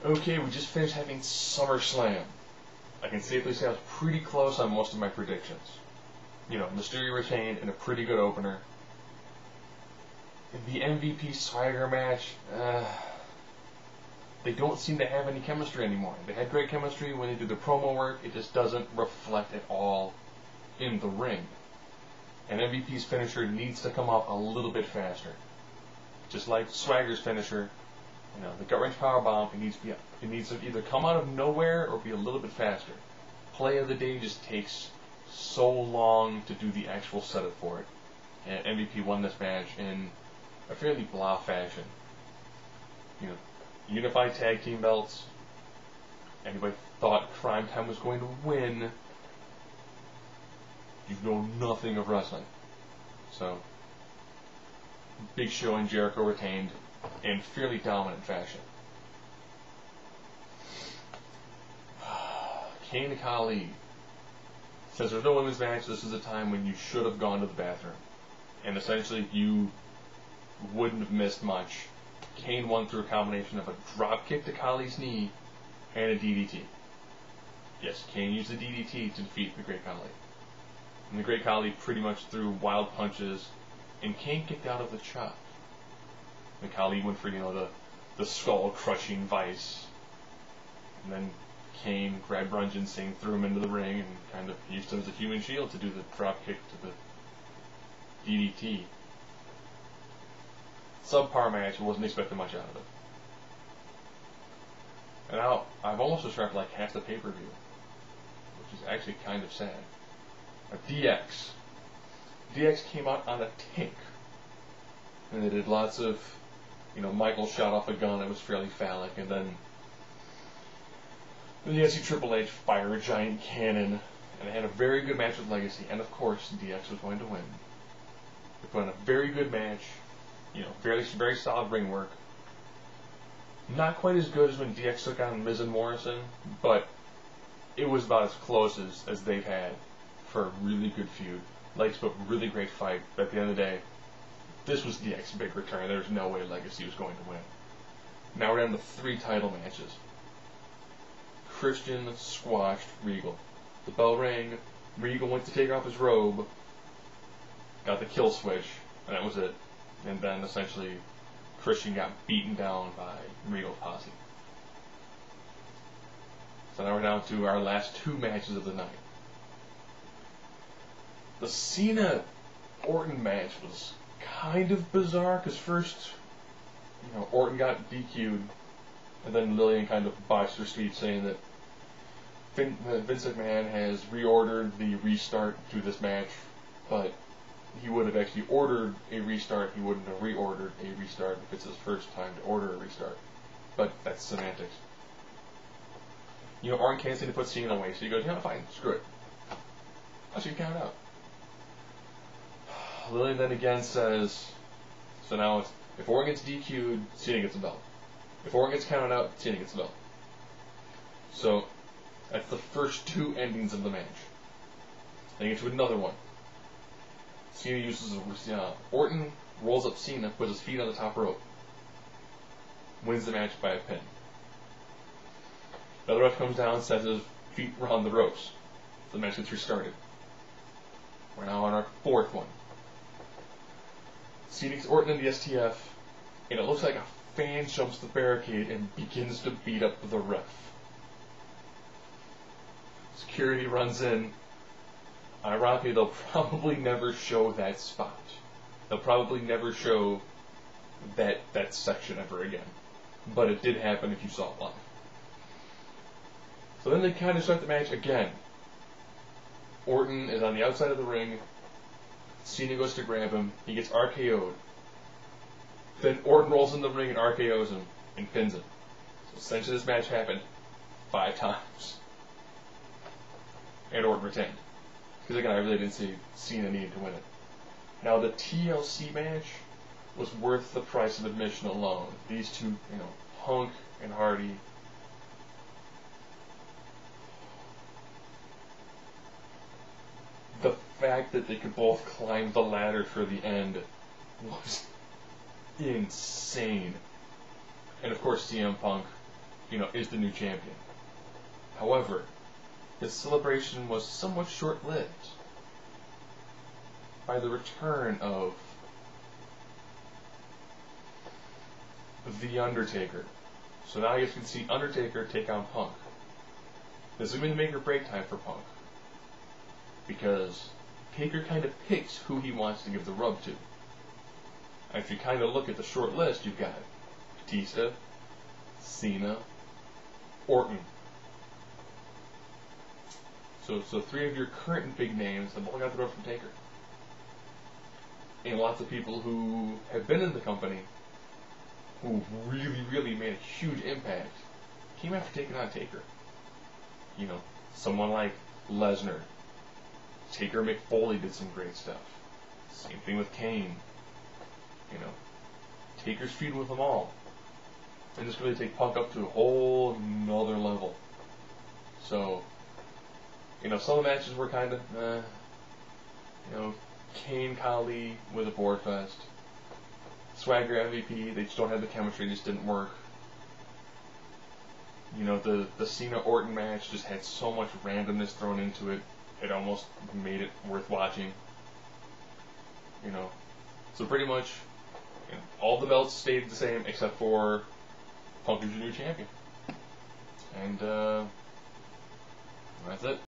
Okay, we just finished having SummerSlam. I can safely say I was pretty close on most of my predictions. You know, Mysterio retained in a pretty good opener. The MVP Swagger match, they don't seem to have any chemistry anymore. They had great chemistry when they do the promo work, it just doesn't reflect at all in the ring. And MVP's finisher needs to come off a little bit faster. Just like Swagger's finisher, you know, the gut wrench powerbomb, it needs to either come out of nowhere or be a little bit faster. Play of the day just takes so long to do the actual setup for it. And MVP won this match in a fairly blah fashion. You know, unified tag team belts. Anybody thought Crime Time was going to win, you know nothing of wrestling. So, Big Show and Jericho retained in fairly dominant fashion. Kane and Khali. Since there's no women's match, this is a time when you should have gone to the bathroom. And essentially, you wouldn't have missed much. Kane won through a combination of a drop kick to Khali's knee and a DDT. Yes, Kane used the DDT to defeat the Great Khali. And the Great Khali pretty much threw wild punches, and Kane kicked out of the chop. And Khali went for, you know, the skull-crushing vice. And then Kane grabbed Brunjan Singh, threw him into the ring, and kind of used him as a human shield to do the drop kick to the DDT. Subpar match, I wasn't expecting much out of it. And now, I've almost subscribed like half the pay-per-view, which is actually kind of sad. DX. DX came out on a tank. And they did lots of, you know, Michael shot off a gun that was fairly phallic, and then you see Triple H fire a giant cannon, and they had a very good match with Legacy, and of course, DX was going to win. They put on a very good match, you know, very solid ring work. Not quite as good as when DX took on Miz and Morrison, but it was about as close as they've had for a really good feud. Legacy put a really great fight, but at the end of the day, this was DX's big return. There's no way Legacy was going to win. Now we're down to 3 title matches. Christian squashed Regal. The bell rang, Regal went to take off his robe, got the kill switch, and that was it. And then essentially Christian got beaten down by Regal's posse. So now we're down to our last 2 matches of the night. The Cena-Orton match was kind of bizarre, because first, you know, Orton got DQ'd, and then Lillian kind of botched her speech saying that Vince McMahon has reordered the restart to this match, but he would have actually ordered a restart, he wouldn't have reordered a restart if it's his first time to order a restart. But that's semantics. You know, Orton can't seem to put Cena away, so he goes, yeah, fine, screw it. I should count out. Lillian then again says, so now it's, if Orton gets DQ'd, Cena gets a belt. If Orton gets counted out, Cena gets a belt. So, that's the first 2 endings of the match. Then you get to another one. Cena uses Orton rolls up Cena, puts his feet on the top rope. Wins the match by a pin. The other ref comes down and says his feet were on the ropes. The match gets restarted. We're now on our 4th one. Cena gets Orton in the STF, and it looks like a fan jumps the barricade and begins to beat up the ref. Security runs in. Ironically, they'll probably never show that spot. They'll probably never show that section ever again. But it did happen if you saw it live. So then they kind of start the match again. Orton is on the outside of the ring. Cena goes to grab him. He gets RKO'd. Then Orton rolls in the ring and RKO's him and pins him. So essentially this match happened 5 times. And Orton retained. Because again, I really didn't see Cena needing to win it. Now the TLC match was worth the price of admission alone. These 2, you know, Punk and Hardy. The fact that they could both climb the ladder for the end was insane. And of course CM Punk, is the new champion. However, his celebration was somewhat short-lived by the return of The Undertaker. So now you can see Undertaker take on Punk. This is going to make or break time for Punk, because Taker kind of picks who he wants to give the rub to. And if you kind of look at the short list, you've got Batista, Cena, Orton. So three of your current big names have all got the rub from Taker. And lots of people who have been in the company, who really made a huge impact, came after taking on Taker. Someone like Lesnar. Taker McFoley did some great stuff. Same thing with Kane. Taker's feuding with them all. And it's going to take Punk up to a whole nother level. So, some of the matches were kind of, Kane, Khali with a board fest. Swagger MVP, they just don't have the chemistry, it just didn't work. The Cena Orton match just had so much randomness thrown into it, it almost made it worth watching. So pretty much, all the belts stayed the same except for Punk is your new champion. And that's it.